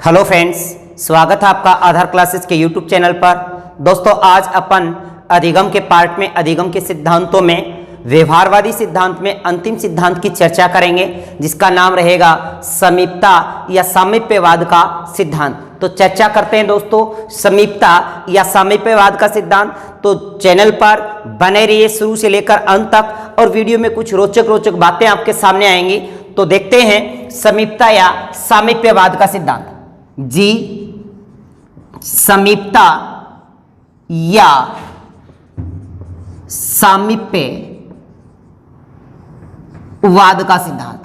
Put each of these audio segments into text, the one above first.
Hello friends, स्वागत है आपका आधार क्लासेस के यूट्यूब चैनल पर। दोस्तों, आज अपन अधिगम के पार्ट में अधिगम के सिद्धांतों में व्यवहारवादी सिद्धांत में अंतिम सिद्धांत की चर्चा करेंगे, जिसका नाम रहेगा समीपता या सामीप्यवाद का सिद्धांत। तो चर्चा करते हैं दोस्तों, समीपता या सामीप्यवाद का सिद्धांत। तो चैनल पर बने रहिए शुरू से लेकर अंत तक, और वीडियो में कुछ रोचक बातें आपके सामने आएंगी। तो देखते हैं समीपता या सामीप्यवाद का सिद्धांत। जी, समीपता या सामीप्यवाद का सिद्धांत।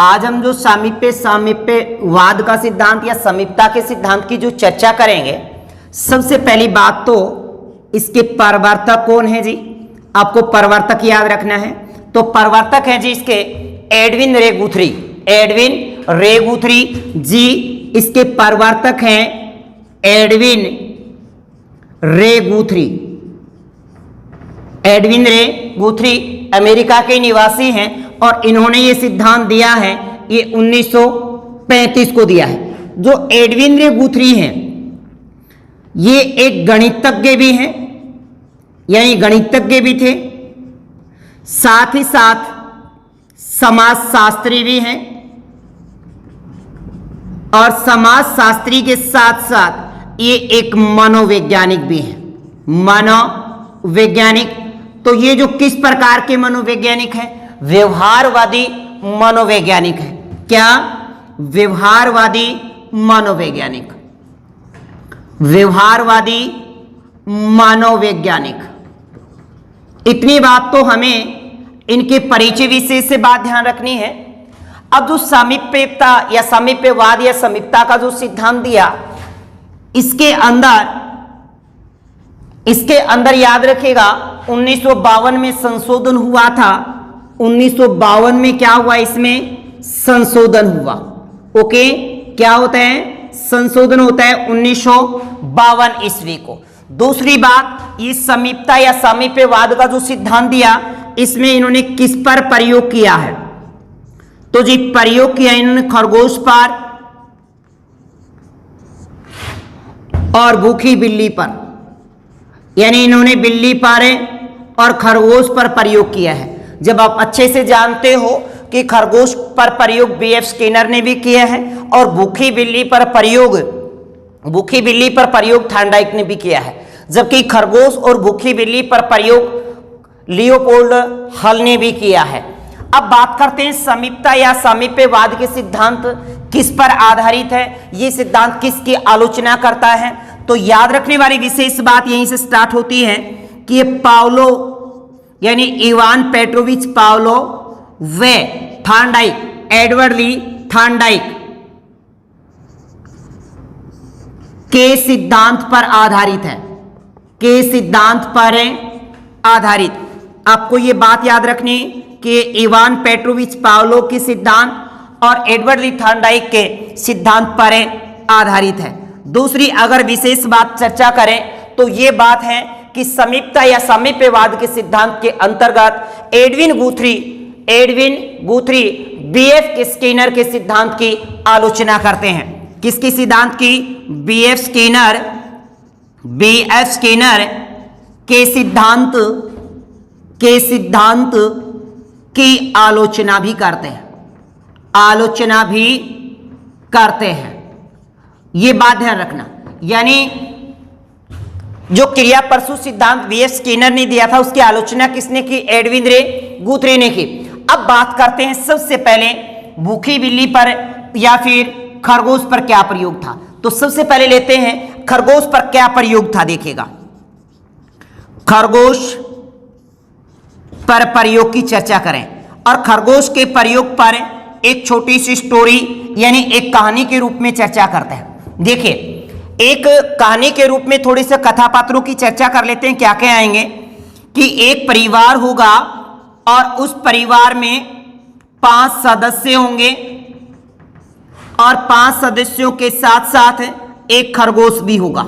आज हम जो सामीप्यवाद का सिद्धांत या समीपता के सिद्धांत की जो चर्चा करेंगे, सबसे पहली बात तो इसके प्रवर्तक कौन है जी। आपको प्रवर्तक याद रखना है। तो प्रवर्तक है जी इसके एडविन रे गुथरी। एडविन रे गुथरी जी इसके प्रवर्तक हैं एडविन रे गुथरी। एडविन रे गुथरी अमेरिका के निवासी हैं और इन्होंने ये सिद्धांत दिया है, ये 1935 को दिया है। जो एडविन रे गुथरी हैं ये एक गणितज्ञ भी हैं, यानी गणितज्ञ भी थे, साथ ही साथ समाजशास्त्री भी हैं, और समाजशास्त्री के साथ साथ ये एक मनोवैज्ञानिक भी हैं। मनोवैज्ञानिक, तो ये जो किस प्रकार के मनोवैज्ञानिक हैं? व्यवहारवादी मनोवैज्ञानिक है। क्या? व्यवहारवादी मनोवैज्ञानिक। व्यवहारवादी मनोवैज्ञानिक। इतनी बात तो हमें इनके परिचय विशेष से बात ध्यान रखनी है। अब जो सामीप्यता या सामीप्यवाद या समीपता का जो सिद्धांत दिया, इसके अंदर याद रखेगा 1952 में संशोधन हुआ था। 1952 में क्या हुआ? इसमें संशोधन हुआ। ओके, क्या होता है? संशोधन होता है 1952 ईस्वी को। दूसरी बात, ये समीपता या सामीप्यवाद का जो सिद्धांत दिया, इसमें इन्होंने किस पर प्रयोग किया है? तो जी प्रयोग किया इन्होंने खरगोश पर और भूखी बिल्ली पर, यानी इन्होंने बिल्ली पर और खरगोश पर प्रयोग किया है। जब आप अच्छे से जानते हो कि खरगोश पर प्रयोग बीएफ स्किनर ने भी किया है और भूखी बिल्ली पर प्रयोग थॉर्नडाइक ने भी किया है, जबकि खरगोश और भूखी बिल्ली पर प्रयोग लियोपोल्ड हल ने भी किया है। अब बात करते हैं समीपता या सामीप्यवाद के सिद्धांत किस पर आधारित है, ये सिद्धांत किसकी आलोचना करता है। तो याद रखने वाली विशेष बात यहीं से स्टार्ट होती है कि ये पावलो यानी इवान पेट्रोविच पावलो वे थॉर्नडाइक, एडवर्ड ली थॉर्नडाइक के सिद्धांत पर आधारित है। के सिद्धांत पर आधारित। आपको ये बात याद रखनी कि इवान पेट्रोविच पावलो के सिद्धांत और एडवर्ड ली थॉर्नडाइक के सिद्धांत पर आधारित है। दूसरी अगर विशेष बात चर्चा करें तो ये बात है कि समीपता या सामीप्यवाद के सिद्धांत के अंतर्गत एडविन गुथरी बीएफ स्किनर के सिद्धांत की आलोचना करते हैं। किसके सिद्धांत की? बीएफ स्किनर के सिद्धांत की आलोचना भी करते हैं। ये बात ध्यान रखना। यानी जो क्रिया परसु सिद्धांत बीएफ स्किनर ने दिया था, उसकी आलोचना किसने की? एडविन रे गुथरी ने की। अब बात करते हैं सबसे पहले भूखी बिल्ली पर या फिर खरगोश पर क्या प्रयोग था। तो सबसे पहले लेते हैं खरगोश पर क्या प्रयोग था। देखिएगा, खरगोश पर प्रयोग की चर्चा करें, और खरगोश के प्रयोग पर एक छोटी सी स्टोरी यानी एक कहानी के रूप में चर्चा करते हैं। देखिए, एक कहानी के रूप में थोड़े से कथा पात्रों की चर्चा कर लेते हैं। क्या क्या आएंगे कि एक परिवार होगा और उस परिवार में 5 सदस्य होंगे, और 5 सदस्यों के साथ साथ एक खरगोश भी होगा।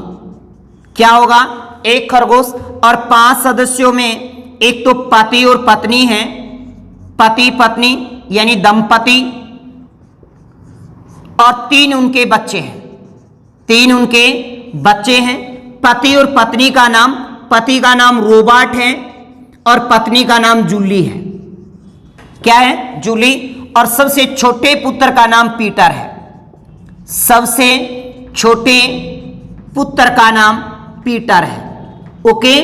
क्या होगा? एक खरगोश। और 5 सदस्यों में एक तो पति और पत्नी हैं, पति पत्नी यानी दंपति, और 3 उनके बच्चे हैं। 3 उनके बच्चे हैं। पति और पत्नी का नाम, पति का नाम रॉबर्ट है और पत्नी का नाम जूली है। क्या है? जूली। और सबसे छोटे पुत्र का नाम पीटर है। सबसे छोटे पुत्र का नाम पीटर है। ओके,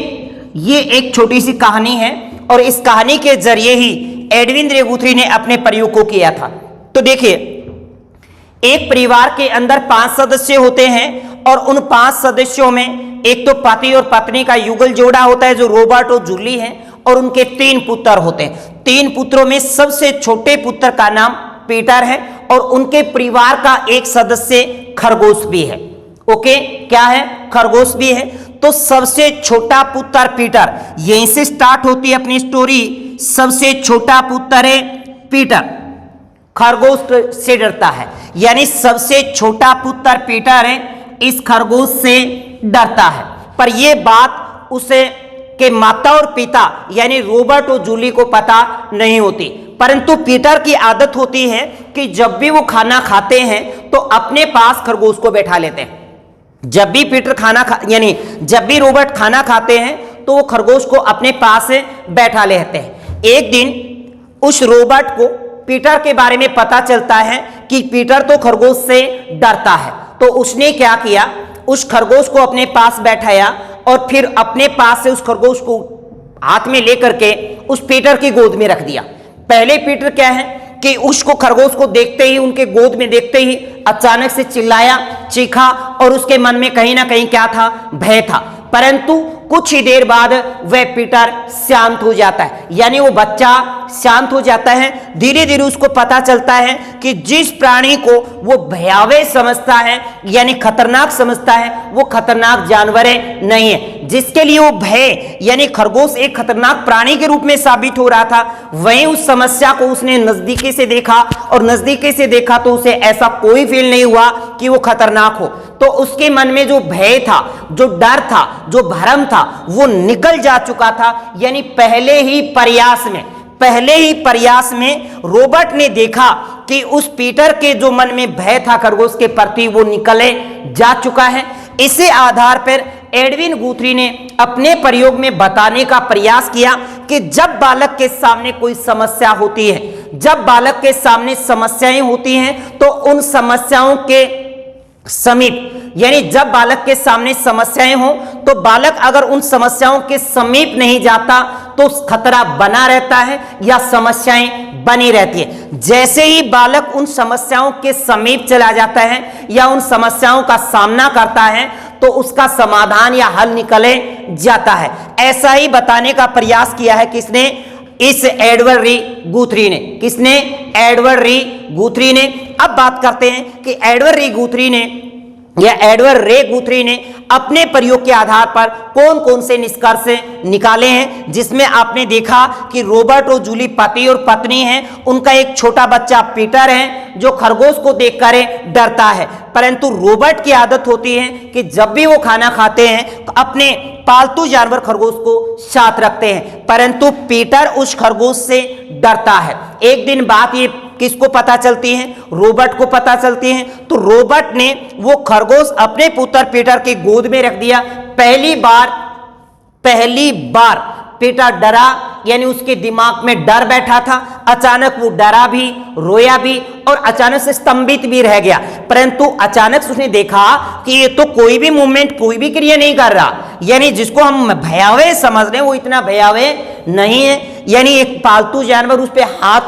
ये एक छोटी सी कहानी है और इस कहानी के जरिए ही एडविन रे गुथ्री ने अपने प्रयोग को किया था। तो देखिए, एक परिवार के अंदर 5 सदस्य होते हैं और उन 5 सदस्यों में एक तो पति और पत्नी का युगल जोड़ा होता है जो रॉबर्ट और जूली है, और उनके 3 पुत्र होते हैं। 3 पुत्रों में सबसे छोटे पुत्र का नाम पीटर है और उनके परिवार का एक सदस्य खरगोश भी है। ओके, क्या है? खरगोश भी है। तो सबसे छोटा पुत्र पीटर, यहीं से स्टार्ट होती है अपनी स्टोरी। सबसे छोटा पुत्र है पीटर, खरगोश से डरता है, यानी सबसे छोटा पुत्र पीटर है, इस खरगोश से डरता है। पर यह बात उसे के माता और पिता यानी रॉबर्ट और जूली को पता नहीं होती, परंतु पीटर की आदत होती है कि जब भी वो खाना खाते हैं तो अपने पास खरगोश को बैठा लेते हैं। जब भी पीटर यानी जब भी रॉबर्ट खाना खाते हैं तो वो खरगोश को अपने पास बैठा लेते हैं। एक दिन उस रॉबर्ट को पीटर के बारे में पता चलता है कि पीटर तो खरगोश से डरता है, तो उसने क्या किया, उस खरगोश को अपने पास बैठाया और फिर अपने पास से उस खरगोश को हाथ में लेकर के उस पीटर की गोद में रख दिया। पहले पीटर क्या है कि उसको खरगोश को देखते ही, उनके गोद में देखते ही अचानक से चिल्लाया, चीखा और उसके मन में कहीं ना कहीं क्या था? भय था। परंतु कुछ ही देर बाद वह पीटर शांत हो जाता है, यानी वो बच्चा शांत हो जाता है। धीरे धीरे उसको पता चलता है कि जिस प्राणी को वो भयावह समझता है यानी खतरनाक समझता है, वो खतरनाक जानवर नहीं है। जिसके लिए वो भय यानी खरगोश एक खतरनाक प्राणी के रूप में साबित हो रहा था, वहीं उस समस्या को उसने नजदीकी से देखा और नजदीकी से देखा तो उसे ऐसा कोई फील नहीं हुआ कि वो खतरनाक हो। तो उसके मन में जो भय था, जो डर था, जो भरम था, वो निकल जा चुका था। यानी पहले ही प्रयास में रॉबर्ट ने देखा कि उस पीटर के जो मन में भय था खरगोश के प्रति, वो निकले जा चुका है। इसी आधार पर एडविन गुथ्री ने अपने प्रयोग में बताने का प्रयास किया कि जब बालक के सामने कोई समस्या होती है, जब बालक के सामने समस्याएं होती हैं, तो उन समस्याओं के समीप यानी जब बालक के सामने समस्याएं हो तो बालक अगर उन समस्याओं के समीप नहीं जाता तो खतरा बना रहता है या समस्याएं बनी रहती है। जैसे ही बालक उन समस्याओं के समीप चला जाता है या उन समस्याओं का सामना करता है तो उसका समाधान या हल निकले जाता है। ऐसा ही बताने का प्रयास किया है किसने? इस एडवर्ड रे गुथ्री ने। किसने? एडवर्ड रे गुथ्री ने। अब बात करते हैं कि एडवर्ड रे गुथ्री ने अपने प्रयोग के आधार पर कौन कौन से निष्कर्ष निकाले हैं, जिसमें आपने देखा कि रॉबर्ट और जूली पति और पत्नी हैं, उनका एक छोटा बच्चा पीटर है जो खरगोश को देखकर डरता है, परंतु रॉबर्ट की आदत होती है कि जब भी वो खाना खाते हैं तो अपने पालतू जानवर खरगोश को साथ रखते हैं, परंतु पीटर उस खरगोश से डरता है। एक दिन बात ये किसको पता चलती है? रॉबर्ट को पता चलती है। तो रॉबर्ट ने वो खरगोश अपने पुत्र पीटर के गोद में रख दिया। पहली बार पीटर डरा, यानी उसके दिमाग में डर बैठा था। अचानक वो डरा भी, रोया भी और अचानक से स्तंभित भी रह गया। परंतु अचानक से उसने देखा कि ये तो कोई भी मूवमेंट, कोई भी क्रिया नहीं कर रहा, यानी जिसको हम भयावह समझ रहे हैं वो इतना भयावह नहीं है। यानी एक पालतू जानवर उस पर हाथ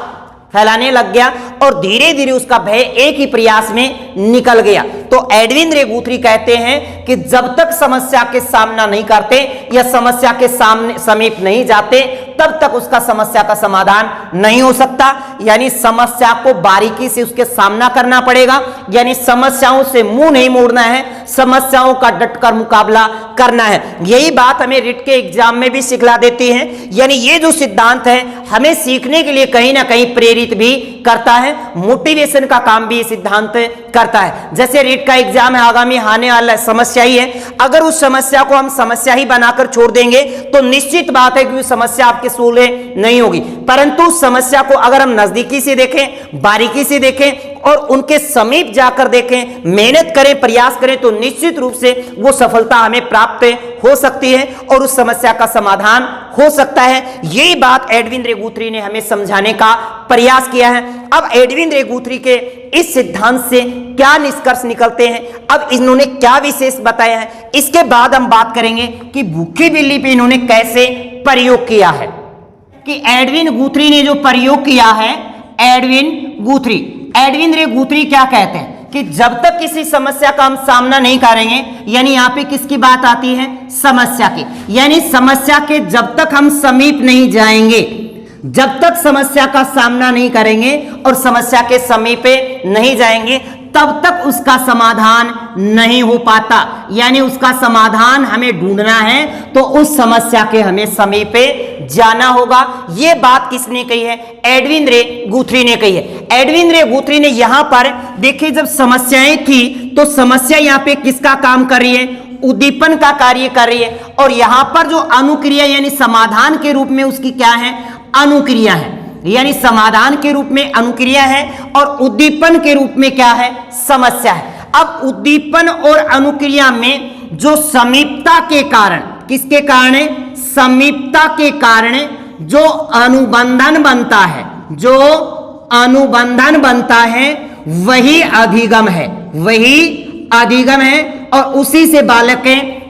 फैलाने लग गया और धीरे धीरे उसका भय एक ही प्रयास में निकल गया। तो एडविन रे गुथ्री कहते हैं कि जब तक समस्या के सामना नहीं करते या समस्या के सामने समीप नहीं जाते तब तक उसका समस्या का समाधान नहीं हो सकता। यानी समस्या को बारीकी से उसके सामना करना पड़ेगा, यानी समस्याओं से मुंह नहीं मोड़ना है, समस्याओं का डटकर मुकाबला करना है। यही बात हमें रिट के एग्जाम में भी सिखला देती है। यानी ये जो सिद्धांत है हमें सीखने के लिए कहीं ना कहीं प्रेरित भी करता है, मोटिवेशन का काम भी ये सिद्धांत करता है। जैसे रिट का एग्जाम है, आगामी आने वाला समस्या ही है, अगर उस समस्या को हम समस्या ही बनाकर छोड़ देंगे तो निश्चित बात है कि समस्या आपके सोले नहीं होगी। परंतु समस्या को अगर हम नजदीकी से देखें, बारीकी से देखें और उनके समीप जाकर देखें, मेहनत करें, प्रयास करें तो निश्चित रूप से वो सफलता हमें प्राप्त हो सकती है और उस समस्या का समाधान हो सकता है। यही बात एडविन रे गुथ्री ने हमें समझाने का प्रयास किया है। अब एडविन रे गुथ्री के इस सिद्धांत से क्या निष्कर्ष निकलते हैं, अब इन्होंने क्या विशेष बताया है, इसके बाद हम बात करेंगे कि भूखी बिल्ली पे इन्होंने कैसे प्रयोग किया है। कि एडविन गुथ्री ने जो प्रयोग किया है, एडविन रे गुथ्री क्या कहते हैं कि जब तक किसी समस्या का हम सामना नहीं करेंगे, यानी यहां पे किसकी बात आती है, समस्या की, यानी समस्या के जब तक हम समीप नहीं जाएंगे, जब तक समस्या का सामना नहीं करेंगे और समस्या के समीप नहीं जाएंगे, तब तक उसका समाधान नहीं हो पाता। यानी उसका समाधान हमें ढूंढना है तो उस समस्या के हमें समीप जाना होगा। यह बात किसने कही है, एडविन रे गुथ्री ने कही है। एडविन रे गुथ्री ने यहां पर देखिए, जब समस्याएं थी तो समस्या यहां पे किसका काम कर रही है, उद्दीपन का कार्य कर रही है, और यहां पर जो अनुक्रिया यानी समाधान के रूप में उसकी क्या है, अनुक्रिया है, यानी समाधान के रूप में अनुक्रिया है और उद्दीपन के रूप में क्या है, समस्या है। अब उद्दीपन और अनुक्रिया में जो समीपता के कारण, किसके कारण, समीपता के कारण जो अनुबंधन बनता है, जो अनुबंधन बनता है वही अधिगम है, वही अधिगम है और उसी से बालक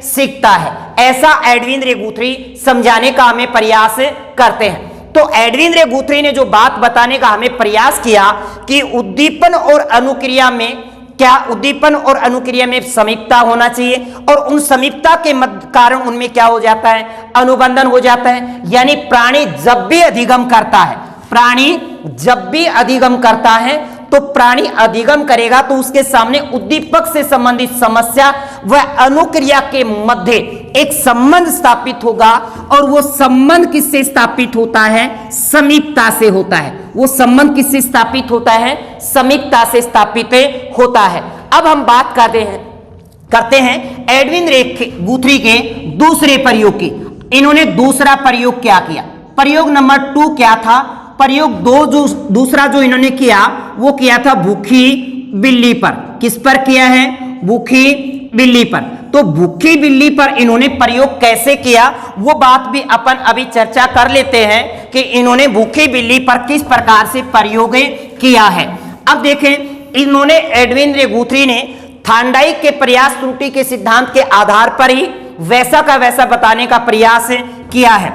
सीखता है। ऐसा एडविन रे गुथ्री समझाने का हमें प्रयास करते हैं। तो एडविन रे गुथ्री ने जो बात बताने का हमें प्रयास किया कि उद्दीपन और अनुक्रिया में क्या, उद्दीपन और अनुक्रिया में समीपता होना चाहिए और उन समीपता के कारण उनमें क्या हो जाता है, अनुबंधन हो जाता है। यानी प्राणी जब भी अधिगम करता है, प्राणी जब भी अधिगम करता है तो प्राणी अधिगम करेगा तो उसके सामने उद्दीपक से संबंधित समस्या व अनुक्रिया के मध्य एक संबंध स्थापित होगा और वो संबंध किससे स्थापित होता है, समीपता से होता है। वो संबंध किससे स्थापित होता है, समीपता से स्थापित होता है। अब हम बात करते हैं एडविन रे गुथ्री के दूसरे प्रयोग की। इन्होंने दूसरा प्रयोग क्या किया, प्रयोग नंबर 2 क्या था, प्रयोग 2 जो दूसरा जो इन्होंने किया वो किया था भूखी बिल्ली पर। किस पर किया है, भूखी बिल्ली पर। तो भूखी बिल्ली पर इन्होंने प्रयोग कैसे किया वो बात भी अपन अभी चर्चा कर लेते हैं कि इन्होंने भूखी बिल्ली पर किस प्रकार से प्रयोग किया है। अब देखें, इन्होंने एडविन रे गुथ्री ने थार्नडाइक के प्रयास त्रुटि के सिद्धांत के आधार पर ही वैसा का वैसा बताने का प्रयास किया है।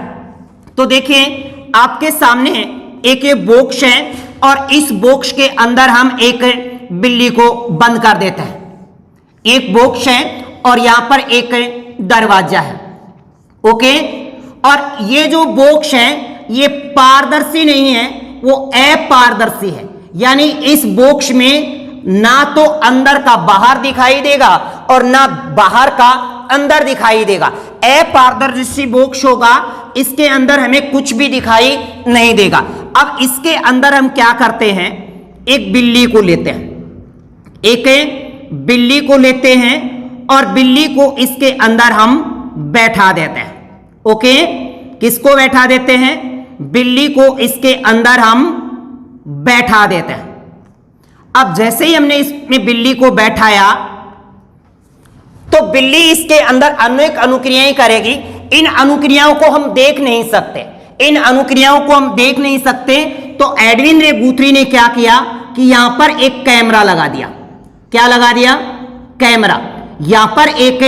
तो देखिए, आपके सामने एक बॉक्स है और इस बॉक्स के अंदर हम एक बिल्ली को बंद कर देते हैं। एक बॉक्स है और यहां पर एक दरवाजा है, ओके। और ये जो बॉक्स है ये पारदर्शी नहीं है, वो अपारदर्शी है। यानी इस बॉक्स में ना तो अंदर का बाहर दिखाई देगा और ना बाहर का अंदर दिखाई देगा। अपारदर्शी बॉक्स होगा, इसके अंदर हमें कुछ भी दिखाई नहीं देगा। अब इसके अंदर हम क्या करते हैं, एक बिल्ली को लेते हैं, एक बिल्ली को लेते हैं और बिल्ली को इसके अंदर हम बैठा देते हैं, ओके। किसको बैठा देते हैं, बिल्ली को इसके अंदर हम बैठा देते हैं। अब जैसे ही हमने इसमें बिल्ली को बैठाया तो बिल्ली इसके अंदर अनेक अनुक्रियाएं करेगी। इन अनुक्रियाओं को हम देख नहीं सकते, इन अनुक्रियाओं को हम देख नहीं सकते। तो एडविन रे गुथ्री ने क्या किया कि यहां पर एक कैमरा लगा दिया। क्या लगा दिया, कैमरा। यहां पर एक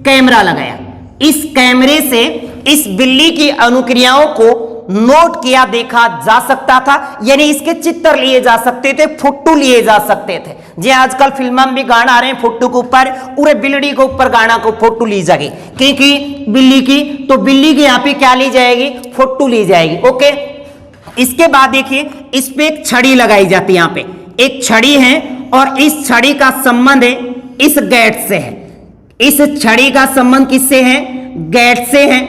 कैमरा लगाया। इस कैमरे से इस बिल्ली की अनुक्रियाओं को नोट किया देखा जा सकता था, यानी इसके चित्र लिए जा सकते थे, फोटो लिए जा सकते थे। जे आजकल फिल्म में भी गाना आ रहे हैं फोटो के ऊपर, पूरे बिल्ली के ऊपर गाना को फोटो ली जाएगी, क्योंकि बिल्ली की, तो बिल्ली की यहाँ पे क्या ली जाएगी, फोटो ली जाएगी, ओके। इसके बाद देखिए, इस पे एक छड़ी लगाई जाती है। यहाँ पे एक छड़ी है और इस छड़ी का संबंध है इस गेट से है। इस छड़ी का संबंध किससे है, गेट से है।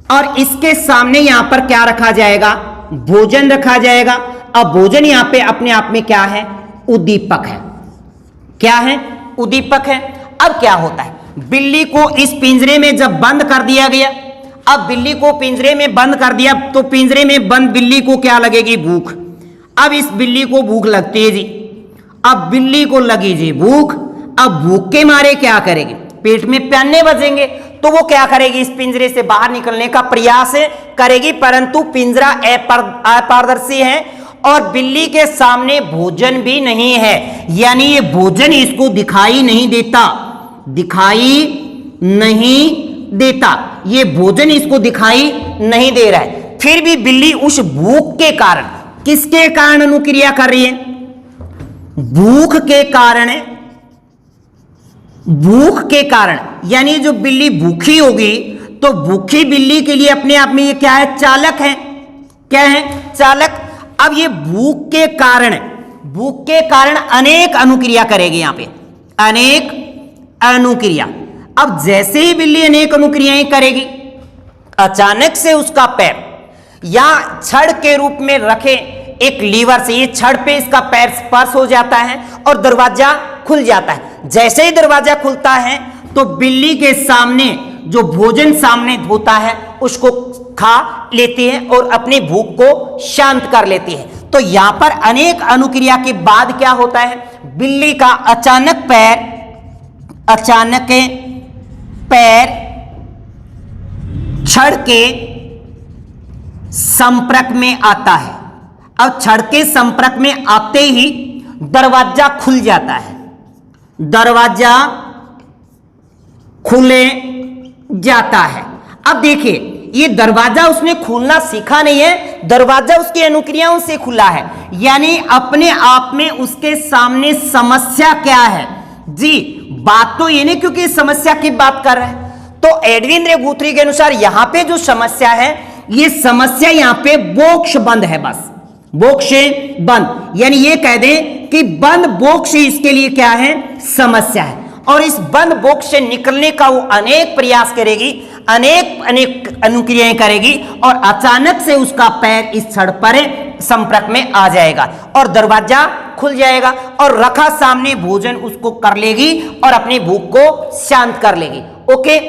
और इसके सामने यहां पर क्या रखा जाएगा, भोजन रखा जाएगा। अब भोजन यहां पे अपने आप में क्या है, उद्दीपक है। क्या है, उद्दीपक है। अब क्या होता है, बिल्ली को इस पिंजरे में जब बंद कर दिया गया, अब बिल्ली को पिंजरे में बंद कर दिया तो पिंजरे में बंद बिल्ली को क्या लगेगी, भूख। अब इस बिल्ली को भूख लगती है जी, अब बिल्ली को लगी जी भूख, अब भूख के मारे क्या करेगी, पेट में प्याने बजेंगे, तो वो क्या करेगी, इस पिंजरे से बाहर निकलने का प्रयास करेगी, परंतु पिंजरा अपारदर्शी है और बिल्ली के सामने भोजन भी नहीं है, यानी ये भोजन इसको दिखाई नहीं देता, दिखाई नहीं देता, ये भोजन इसको दिखाई नहीं दे रहा है। फिर भी बिल्ली उस भूख के कारण, किसके कारण अनुक्रिया कर रही है, भूख के कारण, भूख के कारण, यानी जो बिल्ली भूखी होगी तो भूखी बिल्ली के लिए अपने आप में ये क्या है, चालक है, क्या है, चालक। अब ये भूख के कारण अनेक अनुक्रिया करेगी, यहां पे अनेक अनुक्रिया। अब जैसे ही बिल्ली अनेक अनुक्रियाएं करेगी, अचानक से उसका पैर या छड़ के रूप में रखे एक लीवर से, ये छड़ पे इसका पैर स्पर्श हो जाता है और दरवाजा खुल जाता है। जैसे ही दरवाजा खुलता है तो बिल्ली के सामने जो भोजन सामने होता है उसको खा लेती है और अपनी भूख को शांत कर लेती है। तो यहां पर अनेक अनुक्रिया के बाद क्या होता है, बिल्ली का अचानक पैर छड़ के संपर्क में आता है। अब छड़ के संपर्क में आते ही दरवाजा खुल जाता है, दरवाजा खुले जाता है। अब देखिए, ये दरवाजा उसने खोलना सीखा नहीं है, दरवाजा उसकी अनुक्रियाओं से खुला है, यानी अपने आप में उसके सामने समस्या क्या है जी, बात तो ये नहीं, क्योंकि समस्या की बात कर रहे हैं। तो एडविन रे गुथरी के अनुसार यहां पे जो समस्या है, ये समस्या यहां पे बोक्ष बंद है, बस बोक्ष बंद, यानी ये कह दें कि बंद बोक्ष इसके लिए क्या है, समस्या है। और इस बंद बोक्ष से निकलने का वो अनेक प्रयास करेगी, अनेक अनुक्रियाएं करेगी और अचानक से उसका पैर इस छड़ पर संपर्क में आ जाएगा और दरवाजा खुल जाएगा और रखा सामने भोजन उसको कर लेगी और अपनी भूख को शांत कर लेगी। ओके,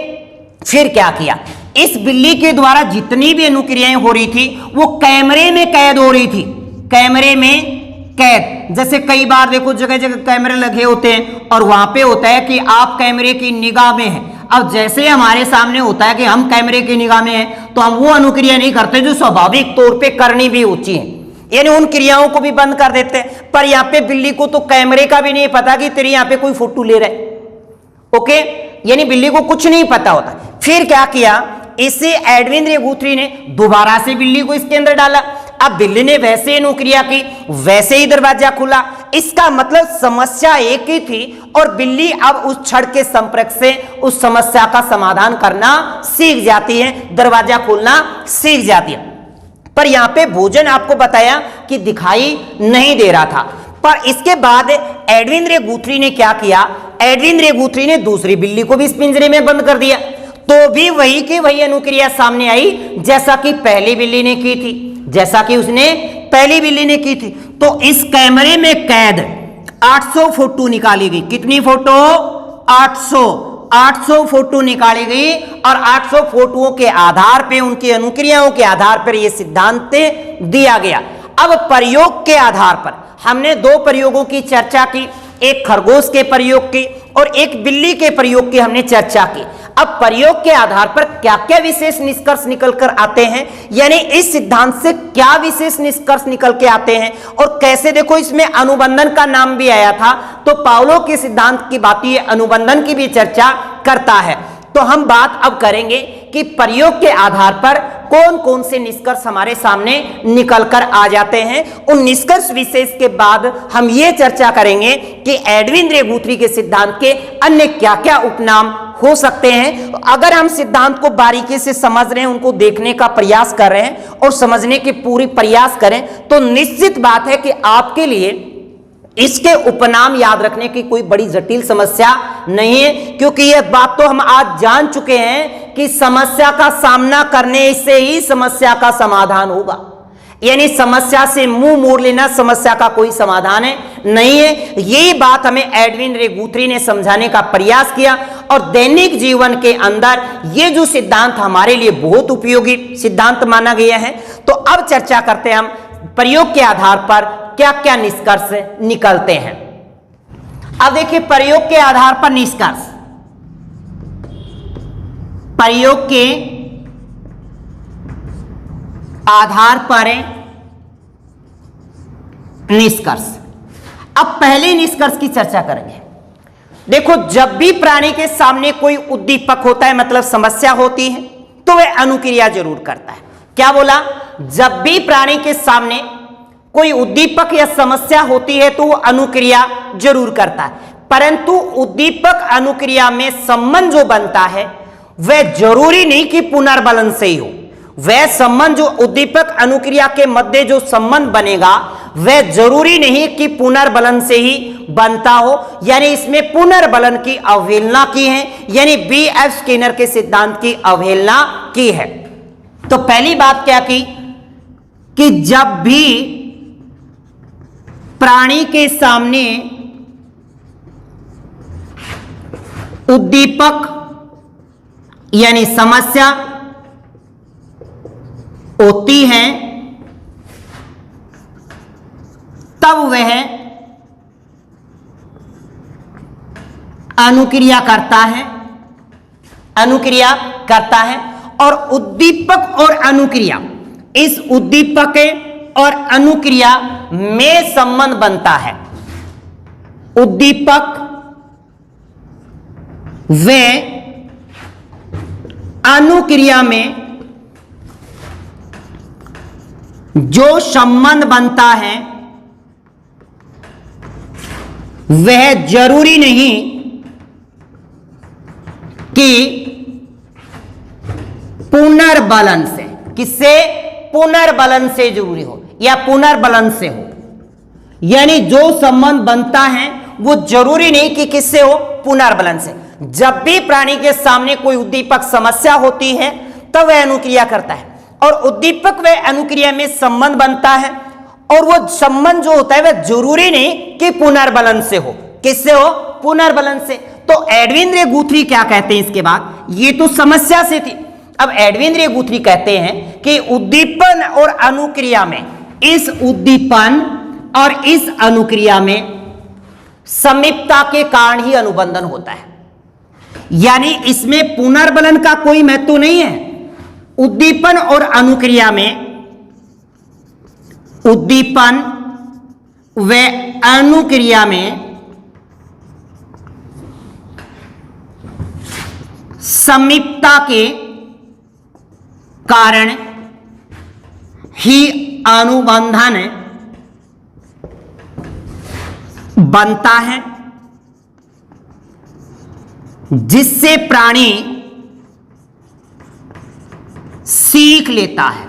फिर क्या किया, इस बिल्ली के द्वारा जितनी भी अनुक्रियाएं हो रही थी वो कैमरे में कैद हो रही थी, कैमरे में कैद। जैसे कई बार देखो जगह जगह कैमरे लगे होते हैं और वहां पे होता है कि आप कैमरे की निगाह में हैं। अब जैसे हमारे सामने होता है कि हम कैमरे की निगाह में हैं तो हम वो अनुक्रिया नहीं करते जो स्वाभाविक तौर पे करनी भी होती है, यानी उन क्रियाओं को भी बंद कर देते हैं। पर यहाँ पे बिल्ली को तो कैमरे का भी नहीं पता कि तेरे यहाँ पे कोई फोटो ले रहा है। ओके, यानी बिल्ली को कुछ नहीं पता होता। फिर क्या किया, इसे एडविन रे गुथरी ने दोबारा से बिल्ली को इसके अंदर डाला। अब बिल्ली ने वैसे अनुक्रिया की, वैसे ही दरवाजा खुला। इसका मतलब समस्या एक ही थी और बिल्ली अब उस छड़ के संपर्क से उस समस्या का समाधान करना सीख जाती है, दरवाजा खोलना सीख जाती है। पर यहां पे भोजन आपको बताया कि दिखाई नहीं दे रहा था। पर इसके बाद एडविन रे गुथरी ने क्या किया, एडविन रे गुथरी ने दूसरी बिल्ली को भी इस पिंजरे में बंद कर दिया, तो भी वही की वही अनुक्रिया सामने आई जैसा कि पहली बिल्ली ने की थी, जैसा कि उसने पहली बिल्ली ने की थी। तो इस कैमरे में कैद 800 फोटो निकाली गई। कितनी फोटो, 800 फोटो निकाली गई और 800 फोटोओं के आधार पे, उनकी अनुक्रियाओं के आधार पर यह सिद्धांत दिया गया। अब प्रयोग के आधार पर हमने दो प्रयोगों की चर्चा की, एक खरगोश के प्रयोग की और एक बिल्ली के प्रयोग की हमने चर्चा की। अब प्रयोग के आधार पर क्या क्या विशेष निष्कर्ष निकल कर आते हैं, यानी इस सिद्धांत से क्या विशेष निष्कर्ष निकल के आते हैं और कैसे, देखो इसमें अनुबंधन का नाम भी आया था, तो पावलोव के सिद्धांत की बात, ये अनुबंधन की भी चर्चा करता है। तो हम बात अब करेंगे कि प्रयोग के आधार पर कौन कौन से निष्कर्ष हमारे सामने निकल कर आ जाते हैं। उन निष्कर्ष विशेष के बाद हम ये चर्चा करेंगे कि एडविन रे गुथरी के सिद्धांत के अन्य क्या क्या उपनाम हो सकते हैं। अगर हम सिद्धांत को बारीकी से समझ रहे हैं, उनको देखने का प्रयास कर रहे हैं और समझने की पूरी प्रयास करें, तो निश्चित बात है कि आपके लिए इसके उपनाम याद रखने की कोई बड़ी जटिल समस्या नहीं है, क्योंकि यह बात तो हम आज जान चुके हैं कि समस्या का सामना करने से ही समस्या का समाधान होगा। यानी समस्या से मुंह मोड़ लेना समस्या का कोई समाधान नहीं है। यही बात हमें एडविन रे गुथरी ने समझाने का प्रयास किया और दैनिक जीवन के अंदर ये जो सिद्धांत हमारे लिए बहुत उपयोगी सिद्धांत माना गया है। तो अब चर्चा करते हैं हम प्रयोग के आधार पर क्या क्या निष्कर्ष निकलते हैं। अब देखिए प्रयोग के आधार पर निष्कर्ष, प्रयोग के आधार पर निष्कर्ष। अब पहले निष्कर्ष की चर्चा करेंगे। देखो, जब भी प्राणी के सामने कोई उद्दीपक होता है, मतलब समस्या होती है, तो वह अनुक्रिया जरूर करता है। क्या बोला? जब भी प्राणी के सामने कोई उद्दीपक या समस्या होती है तो वो अनुक्रिया जरूर करता है, परंतु उद्दीपक अनुक्रिया में संबंध जो बनता है वह जरूरी नहीं कि पुनर्बलन से ही हो। वह संबंध जो उद्दीपक अनुक्रिया के मध्य जो संबंध बनेगा वह जरूरी नहीं कि पुनर्बलन से ही बनता हो, यानी इसमें पुनर्बलन की अवहेलना की है, यानी बी.एफ. स्किनर के सिद्धांत की अवहेलना की है। तो पहली बात क्या की कि जब भी प्राणी के सामने उद्दीपक यानी समस्या होती है तब वह अनुक्रिया करता है, अनुक्रिया करता है। और उद्दीपक और अनुक्रिया, इस उद्दीपक और अनुक्रिया में संबंध बनता है। उद्दीपक व अनुक्रिया में जो संबंध बनता है वह जरूरी नहीं कि पुनर्बलन से, किससे? पुनर्बलन से जरूरी हो या पुनर्बलन से हो, यानी जो संबंध बनता है वो जरूरी नहीं कि किससे हो? पुनर्बलन से। जब भी प्राणी के सामने कोई उद्दीपक समस्या होती है तब वह अनुक्रिया करता है, और उद्दीपक व अनुक्रिया में संबंध बनता है, और वो संबंध जो होता है वह जरूरी नहीं कि पुनर्बलन से हो। किससे हो? पुनर्बलन से। तो एडविन रे गुथरी क्या कहते हैं इसके बाद? ये तो समस्या से थी। अब एडविन रे गुथरी कहते हैं कि उद्दीपन और अनुक्रिया में, इस उद्दीपन और इस अनुक्रिया में समीपता के कारण ही अनुबंधन होता है, यानी इसमें पुनर्बलन का कोई महत्व नहीं है। उद्दीपन और अनुक्रिया में, उद्दीपन व अनुक्रिया में समीपता के कारण ही अनुबंधन बनता है, जिससे प्राणी सीख लेता है,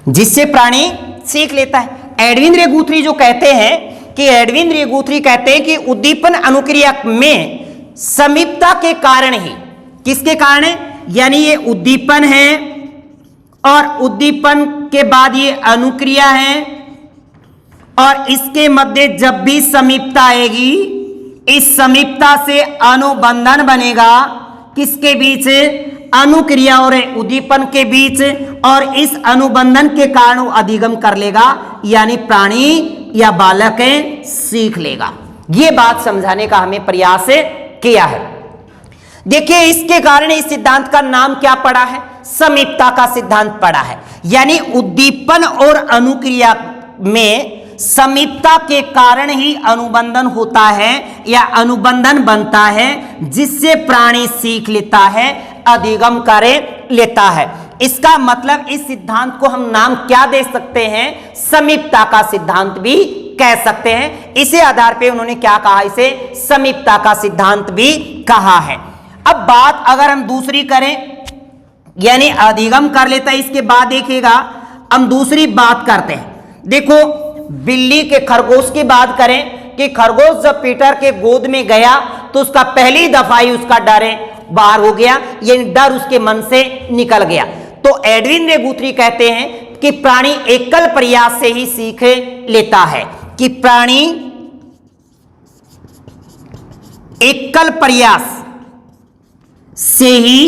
जिससे प्राणी सीख लेता है। एडविन रे गुथरी जो कहते हैं कि एडविन रे गुथरी कहते हैं कि उद्दीपन अनुक्रिया में समीपता के कारण ही, किसके कारण है? यानी ये उद्दीपन है और उद्दीपन के बाद ये अनुक्रिया है, और इसके मध्य जब भी समीपता आएगी, इस समीपता से अनुबंधन बनेगा। किसके बीच? अनुक्रिया और उद्दीपन के बीच, और इस अनुबंधन के कारण वो अधिगम कर लेगा, यानी प्राणी या बालक सीख लेगा। ये बात समझाने का हमें प्रयास किया है। देखिए, इसके कारण इस सिद्धांत का नाम क्या पड़ा है? समीपता का सिद्धांत पड़ा है। यानी उद्दीपन और अनुक्रिया में समीपता के कारण ही अनुबंधन होता है या अनुबंधन बनता है, जिससे प्राणी सीख लेता है, अधिगम कर लेता है। इसका मतलब इस सिद्धांत को हम नाम क्या दे सकते हैं? समीपता का सिद्धांत भी कह सकते हैं। इसी आधार पे उन्होंने क्या कहा? इसे समीपता का सिद्धांत भी कहा है। अब बात अगर हम दूसरी करें, यानी अधिगम कर लेता है, इसके बाद देखिएगा हम दूसरी बात करते हैं। देखो, बिल्ली के खरगोश की बात करें कि खरगोश जब पीटर के गोद में गया तो उसका पहली दफा ही उसका डर बाहर हो गया, यानी डर उसके मन से निकल गया। तो एडविन रे गुथरी कहते हैं कि प्राणी एकल प्रयास से ही सीख लेता है, कि प्राणी एकल प्रयास से ही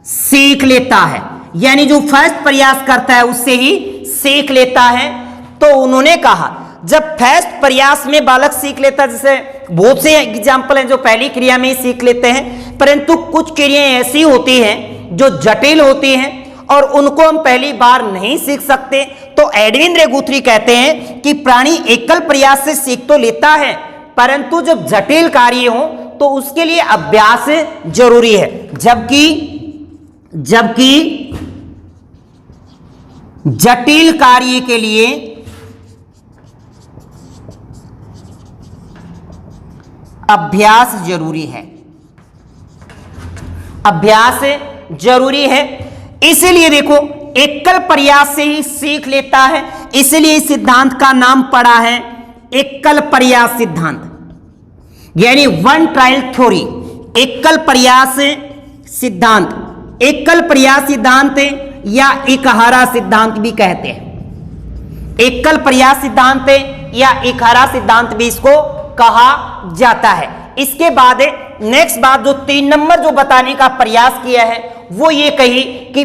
सीख लेता है, यानी जो फर्स्ट प्रयास करता है उससे ही सीख लेता है। तो उन्होंने कहा जब फर्स्ट प्रयास में बालक सीख लेता है, जैसे बहुत से एग्जाम्पल हैं जो पहली क्रिया में ही सीख लेते हैं, परंतु कुछ क्रियाएं ऐसी होती हैं जो जटिल होती हैं और उनको हम पहली बार नहीं सीख सकते। तो एडविन रेगुथ्री कहते हैं कि प्राणी एकल प्रयास से सीख तो लेता है, परंतु जब जटिल कार्य हो तो उसके लिए अभ्यास जरूरी है। जबकि जटिल कार्य के लिए अभ्यास जरूरी है, अभ्यास जरूरी है। इसीलिए देखो एकल प्रयास से ही सीख लेता है, इसलिए इस सिद्धांत का नाम पड़ा है एकल प्रयास सिद्धांत, यानी वन ट्रायल थ्योरी। एकल प्रयास सिद्धांत, एकल प्रयास सिद्धांत या इकहारा सिद्धांत भी कहते हैं। एकल प्रयास सिद्धांत या इकहारा सिद्धांत भी इसको कहा जाता है। इसके बाद नेक्स्ट बात जो 3 नंबर जो बताने का प्रयास किया है वो ये कही कि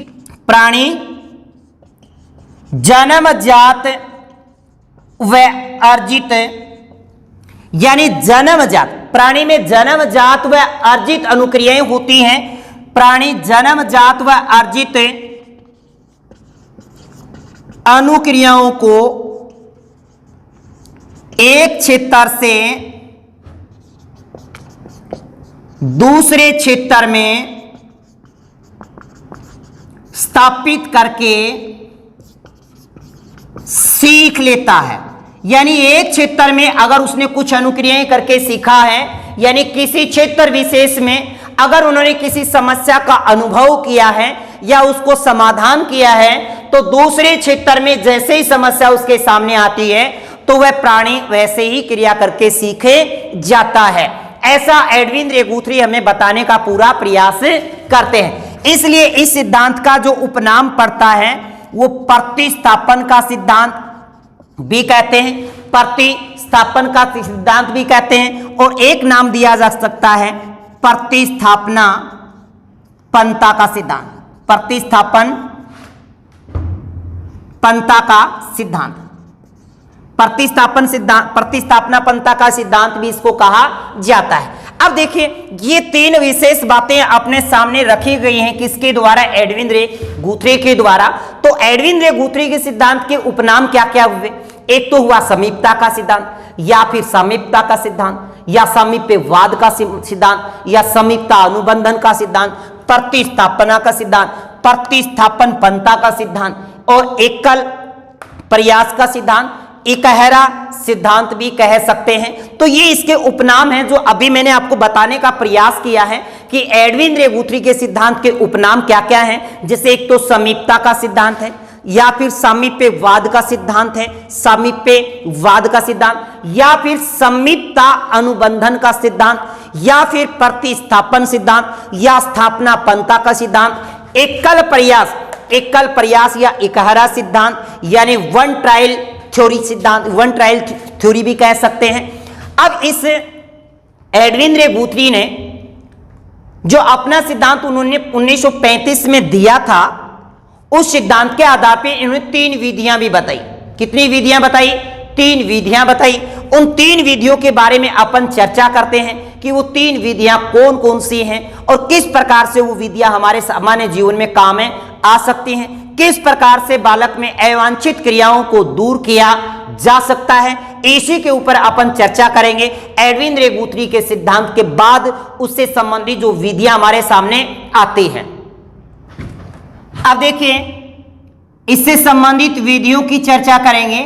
प्राणी जन्मजात व अर्जित, यानी जन्मजात, प्राणी में जन्मजात व अर्जित अनुक्रियाएं होती हैं। प्राणी जन्मजात व अर्जित अनुक्रियाओं को एक क्षेत्र से दूसरे क्षेत्र में स्थापित करके सीख लेता है। यानी एक क्षेत्र में अगर उसने कुछ अनुक्रियाएं करके सीखा है, यानी किसी क्षेत्र विशेष में अगर उन्होंने किसी समस्या का अनुभव किया है या उसको समाधान किया है, तो दूसरे क्षेत्र में जैसे ही समस्या उसके सामने आती है तो वह प्राणी वैसे ही क्रिया करके सीखे जाता है। ऐसा एडविन रेगुथ्री हमें बताने का पूरा प्रयास करते हैं। इसलिए इस सिद्धांत का जो उपनाम पड़ता है वो प्रतिस्थापन का सिद्धांत भी कहते हैं, प्रतिस्थापन का सिद्धांत भी कहते हैं, और एक नाम दिया जा सकता है प्रतिस्थापना पंथा का सिद्धांत, प्रतिस्थापन पंथा का सिद्धांत, प्रतिस्थापन सिद्धांत, प्रतिस्थापना पंथा का सिद्धांत भी इसको कहा जाता है। अब देखिए ये 3 विशेष बातें अपने सामने रखी गई हैं किसके द्वारा, एडविन रेगुथ्री के द्वारा। तो एडविन रेगुथ्री के सिद्धांत के उपनाम क्या क्या हुए? एक तो हुआ समीपता का सिद्धांत, या फिर समीपता का सिद्धांत, या समीप्यवाद का सिद्धांत, या समीपता अनुबंधन का सिद्धांत, प्रतिस्थापना का सिद्धांत, प्रतिस्थापन पंथा का सिद्धांत, और एकल प्रयास का सिद्धांत, इकहरा सिद्धांत भी कह सकते हैं। तो ये इसके उपनाम हैं जो अभी मैंने आपको बताने का प्रयास किया है कि एडविन रेगुथ्री के सिद्धांत के उपनाम क्या क्या हैं। जैसे एक तो समीपता का सिद्धांत है, या फिर समीप्यवाद का सिद्धांत है, समीप्यवाद का सिद्धांत, या फिर समीपता अनुबंधन का सिद्धांत, या फिर प्रतिस्थापन सिद्धांत, या स्थापना पंथा का सिद्धांत, एकल प्रयास या इकहरा सिद्धांत, यानी वन ट्रायल थ्योरी सिद्धांत, वन ट्रायल थ्योरी भी कह सकते हैं। अब इस एडविन रेगुथ्री ने जो अपना सिद्धांत उन्होंने 1935 में दिया था, उस सिद्धांत के आधार पर इन्होंने 3 विधियां भी बताई। कितनी विधियां बताई? 3 विधियां बताई। उन 3 विधियों के बारे में अपन चर्चा करते हैं कि वो 3 विधियां कौन कौन सी हैं और किस प्रकार से वो विधियां हमारे सामान्य जीवन में काम में आ सकती हैं, किस प्रकार से बालक में अवांछित क्रियाओं को दूर किया जा सकता है। इसी के ऊपर अपन चर्चा करेंगे। एडविन रेगुथ्री के सिद्धांत के बाद उससे संबंधित जो विधियां हमारे सामने आती हैं। अब देखिए इससे संबंधित विधियों की चर्चा करेंगे।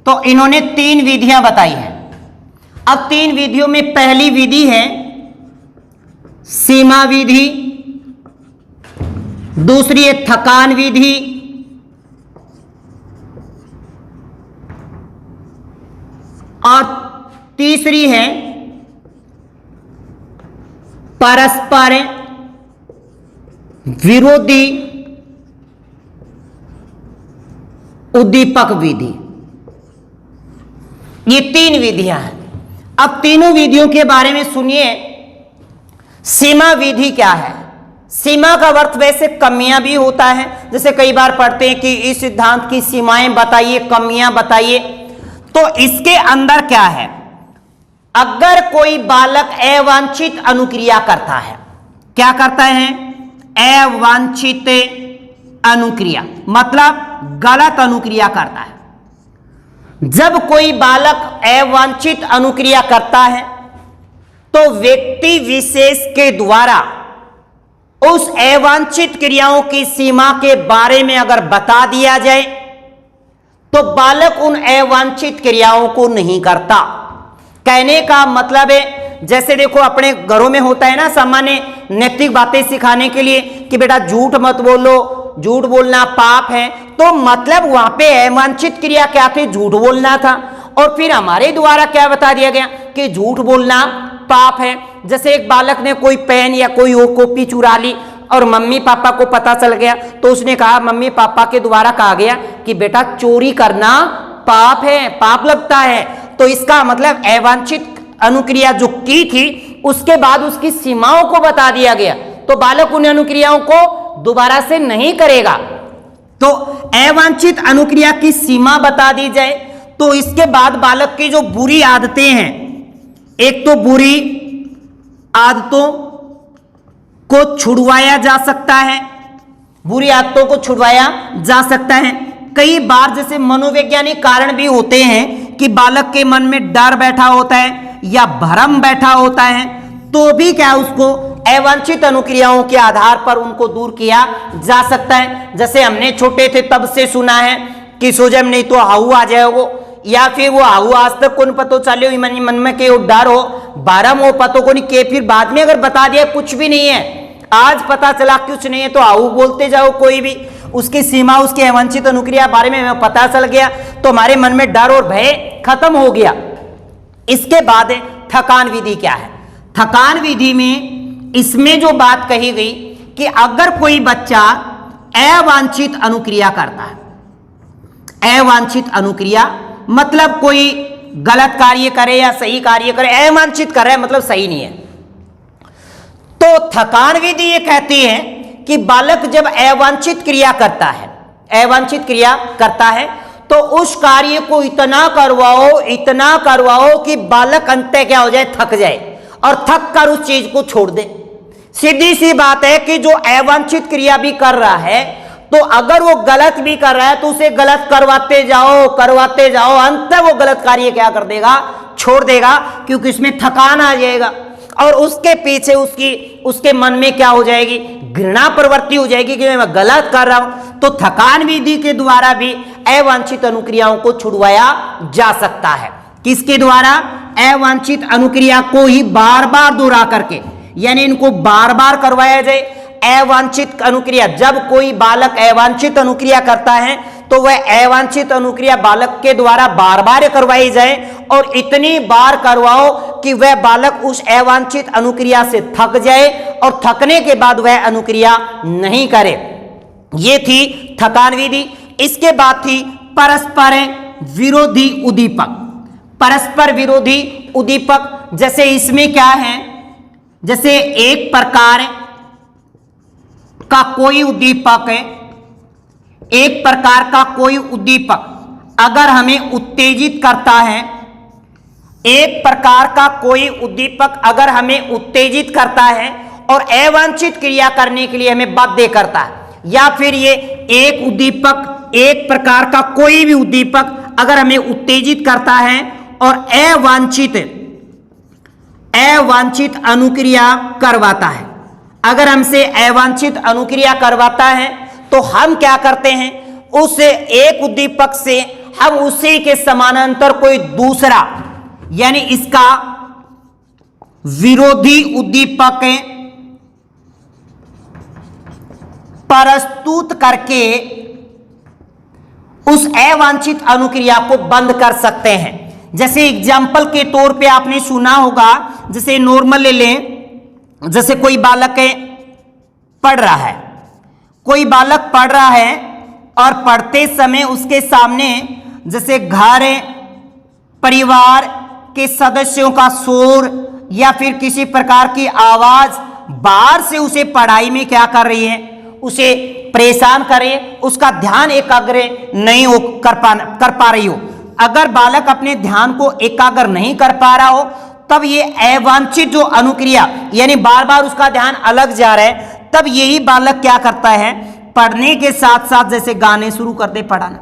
तो इन्होंने 3 विधियां बताई हैं। अब 3 विधियों में पहली विधि है सीमा विधि, दूसरी है थकान विधि, और तीसरी है परस्पर विरोधी उद्दीपक विधि। ये 3 विधियां हैं। अब तीनों विधियों के बारे में सुनिए। सीमा विधि क्या है? सीमा का अर्थ वैसे कमियां भी होता है, जैसे कई बार पढ़ते हैं कि इस सिद्धांत की सीमाएं बताइए, कमियां बताइए। तो इसके अंदर क्या है, अगर कोई बालक अवांछित अनुक्रिया करता है, क्या करता है, अवांछित अनुक्रिया मतलब गलत अनुक्रिया करता है। जब कोई बालक अवांछित अनुक्रिया करता है तो व्यक्ति विशेष के द्वारा उस अवांछित क्रियाओं की सीमा के बारे में अगर बता दिया जाए तो बालक उन अवांछित क्रियाओं को नहीं करता। कहने का मतलब है, जैसे देखो अपने घरों में होता है ना सामान्य नैतिक बातें सिखाने के लिए कि बेटा झूठ मत बोलो, झूठ बोलना पाप है, तो मतलब वहां पे अवांछित क्रिया क्या थी, झूठ बोलना था। और फिर हमारे द्वारा क्या बता दिया गया कि झूठ बोलना पाप है। जैसे एक बालक ने कोई पेन या कोई कॉपी चुरा ली और मम्मी पापा को पता चल गया तो उसने कहा, मम्मी पापा के द्वारा कहा गया कि बेटा चोरी करना पाप है, पाप लगता है। तो इसका मतलब अवांछित अनुक्रिया जो की थी उसके बाद उसकी सीमाओं को बता दिया गया, तो बालक उन अनुक्रियाओं को दोबारा से नहीं करेगा। तो अवांछित अनुक्रिया की सीमा बता दी जाए तो इसके बाद बालक की जो बुरी आदतें हैं, एक तो बुरी आदतों को छुड़वाया जा सकता है, बुरी आदतों को छुड़वाया जा सकता है। कई बार जैसे मनोवैज्ञानिक कारण भी होते हैं कि बालक के मन में डर बैठा होता है या भ्रम बैठा होता है, तो भी क्या उसको अवांछित अनुक्रियाओं के आधार पर उनको दूर किया जा सकता है। जैसे हमने छोटे थे तब से सुना है कि सो जब नहीं तो हाउ आ जाएगो, या फिर वो हाउ आज तक कौन पतो चले मन में के डर हो, भ्रम हो, पतो को नहीं के, फिर बाद में अगर बता दिया कुछ भी नहीं है, आज पता चला कुछ नहीं है, तो हाउ बोलते जाओ कोई भी, उसकी सीमा उसकी अवांछित अनुक्रिया बारे में हमें पता चल गया तो हमारे मन में डर और भय खत्म हो गया। इसके बाद थकान विधि क्या है, थकान विधि में इसमें जो बात कही गई कि अगर कोई बच्चा अवांछित अनुक्रिया करता है, अवांछित अनुक्रिया मतलब कोई गलत कार्य करे या सही कार्य करे, अवांछित कर रहा है मतलब सही नहीं है, तो थकान विधि ये कहती है कि बालक जब अवांछित क्रिया करता है, अवांछित क्रिया करता है तो उस कार्य को इतना करवाओ कि बालक अंततः क्या हो जाए, थक जाए और थक कर उस चीज को छोड़ दे। सीधी सी बात है कि जो अवांछित क्रिया भी कर रहा है तो अगर वो गलत भी कर रहा है तो उसे गलत करवाते जाओ, अंततः वो गलत कार्य क्या कर देगा, छोड़ देगा, क्योंकि इसमें थकान आ जाएगा और उसके पीछे उसके मन में क्या हो जाएगी, घृणा प्रवृत्ति हो जाएगी कि मैं गलत कर रहा हूं। तो थकान विधि के द्वारा भी अवांछित अनुक्रियाओं को छुड़वाया जा सकता है। किसके द्वारा, अवांछित अनुक्रिया को ही बार बार दोहरा करके, यानी इनको बार बार करवाया जाए। अवांछित अनुक्रिया, जब कोई बालक अवांछित अनुक्रिया करता है तो वह अवांछित अनुक्रिया बालक के द्वारा बार बार करवाई जाए और इतनी बार करवाओ कि वह बालक उस अवांछित अनुक्रिया से थक जाए और थकने के बाद वह अनुक्रिया नहीं करे। यह थी थकान विधि। इसके बाद थी परस्पर विरोधी उद्दीपक। परस्पर विरोधी उद्दीपक, जैसे इसमें क्या है, जैसे एक प्रकार का कोई उद्दीपक है, एक प्रकार का कोई उद्दीपक अगर हमें उत्तेजित करता है, एक प्रकार का कोई उद्दीपक अगर हमें उत्तेजित करता है और अवांछित क्रिया करने के लिए हमें बाध्य करता है, या फिर ये एक उद्दीपक, एक प्रकार का कोई भी उद्दीपक अगर हमें उत्तेजित करता है और अवांछित अनुक्रिया करवाता है, अगर हमसे अवांछित अनुक्रिया करवाता है तो हम क्या करते हैं, उस एक उद्दीपक से हम उसी के समानांतर कोई दूसरा, यानी इसका विरोधी उद्दीपक प्रस्तुत करके उस अवांछित अनुक्रिया को बंद कर सकते हैं। जैसे एग्जाम्पल के तौर पे आपने सुना होगा, जैसे नॉर्मल ले लें, जैसे कोई बालक पढ़ रहा है, कोई बालक पढ़ रहा है और पढ़ते समय उसके सामने जैसे घर, परिवार के सदस्यों का शोर या फिर किसी प्रकार की आवाज बाहर से उसे पढ़ाई में क्या कर रही है, उसे परेशान कर रही है, उसका ध्यान एकाग्र नहीं हो कर पा रही हो, अगर बालक अपने ध्यान को एकाग्र नहीं कर पा रहा हो, तब ये अवांछित जो अनुक्रिया यानी बार बार उसका ध्यान अलग जा रहा है, तब यही बालक क्या करता है, पढ़ने के साथ साथ जैसे गाने शुरू कर दे पढ़ाना,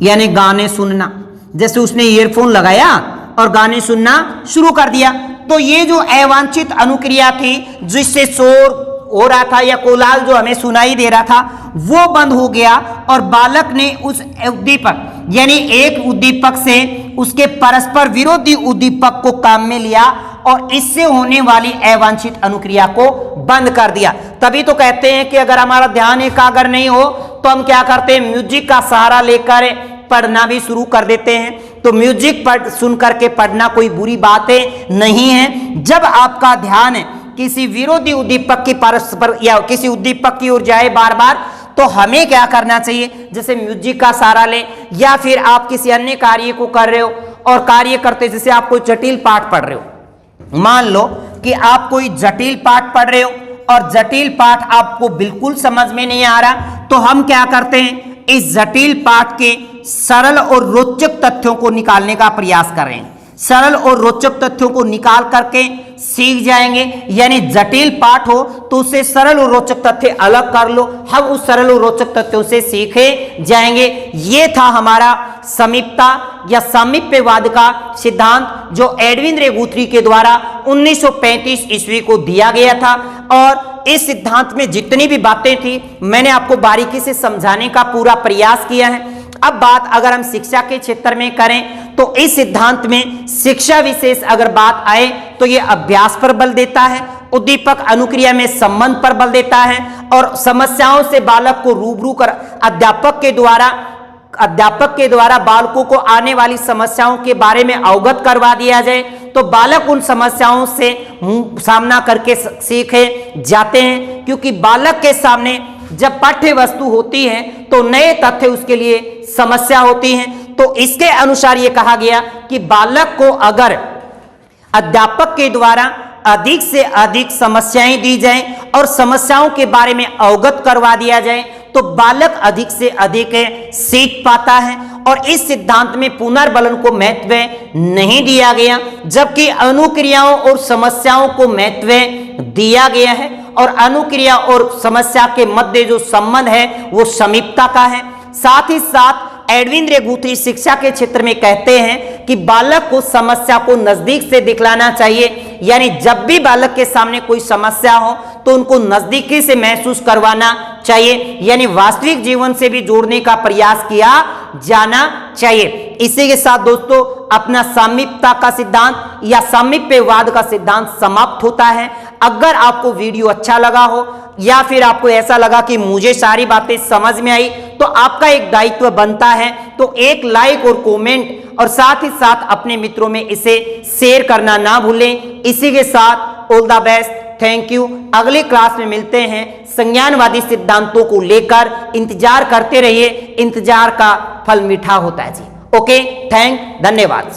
यानी गाने सुनना। जैसे उसने ईयरफोन लगाया और गाने सुनना शुरू कर दिया, तो ये जो अवांछित अनुक्रिया थी जिससे शोर हो रहा था या कोलाहल जो हमें सुनाई दे रहा था, वो बंद हो गया और बालक ने उस उद्दीपक यानी एक उद्दीपक से उसके परस्पर विरोधी उद्दीपक को काम में लिया और इससे होने वाली अवांछित अनुक्रिया को बंद कर दिया। तभी तो कहते हैं कि अगर हमारा ध्यान एकाग्र नहीं हो तो हम क्या करते हैं, म्यूजिक का सहारा लेकर पढ़ना भी शुरू कर देते हैं। तो म्यूजिक सुन करके पढ़ना कोई बुरी बात नहीं है। जब आपका ध्यान किसी विरोधी उद्दीपक की परस्पर या किसी उद्दीपक की ओर जाए बार बार, तो हमें क्या करना चाहिए, जैसे म्यूजिक का सहारा ले या फिर आप किसी अन्य कार्य को कर रहे हो और कार्य करते जैसे आप कोई जटिल पाठ पढ़ रहे हो, मान लो कि आप कोई जटिल पाठ पढ़ रहे हो और जटिल पाठ आपको बिल्कुल समझ में नहीं आ रहा, तो हम क्या करते हैं, इस जटिल पाठ के सरल और रोचक तथ्यों को निकालने का प्रयास कर रहे हैं। सरल और रोचक तथ्यों को निकाल करके सीख जाएंगे, यानी जटिल पाठ हो तो उससे सरल और रोचक तथ्य अलग कर लो, हम उस सरल और रोचक तथ्यों से सीखे जाएंगे। ये था हमारा समीपता या सामीप्यवाद का सिद्धांत, जो एडविन रे गुथ्री के द्वारा 1935 ईस्वी को दिया गया था। और इस सिद्धांत में जितनी भी बातें थी मैंने आपको बारीकी से समझाने का पूरा प्रयास किया है। अब बात अगर हम शिक्षा के क्षेत्र में करें तो इस सिद्धांत में शिक्षा विशेष अगर बात आए तो यह अभ्यास पर बल देता है, उद्दीपक अनुक्रिया में संबंध पर बल देता है और समस्याओं से बालक को रूबरू कर अध्यापक के द्वारा बालकों को आने वाली समस्याओं के बारे में अवगत करवा दिया जाए तो बालक उन समस्याओं से सामना करके सीखे जाते हैं। क्योंकि बालक के सामने जब पाठ्य वस्तु होती है तो नए तथ्य उसके लिए समस्या होती हैं। तो इसके अनुसार यह कहा गया कि बालक को अगर अध्यापक के द्वारा अधिक से अधिक समस्याएं दी जाएं और समस्याओं के बारे में अवगत करवा दिया जाए तो बालक अधिक से अधिक सीख पाता है। और इस सिद्धांत में पुनर्बलन को महत्व नहीं दिया गया, जबकि अनुक्रियाओं और समस्याओं को महत्व दिया गया है। और अनुक्रिया और समस्या के मध्य जो संबंध है वो समीपता का है। साथ ही साथ एडविन रे गुथ्री शिक्षा के क्षेत्र में कहते हैं कि बालक को समस्या को नजदीक से दिखलाना चाहिए, यानी जब भी बालक के सामने कोई समस्या हो तो उनको नजदीकी से महसूस करवाना चाहिए, यानी वास्तविक जीवन से भी जोड़ने का प्रयास किया जाना चाहिए। इसी के साथ दोस्तों अपना सामीप्यता का सिद्धांत या सामीप्यवाद का सिद्धांत समाप्त होता है। अगर आपको वीडियो अच्छा लगा हो या फिर आपको ऐसा लगा कि मुझे सारी बातें समझ में आई, तो आपका एक दायित्व बनता है तो एक लाइक और कमेंट और साथ ही साथ अपने मित्रों में इसे शेयर करना ना भूलें। इसी के साथ all the best, thank you. अगली क्लास में मिलते हैं संज्ञानवादी सिद्धांतों को लेकर। इंतजार करते रहिए, इंतजार का फल मीठा होता है जी। ओके, धन्यवाद।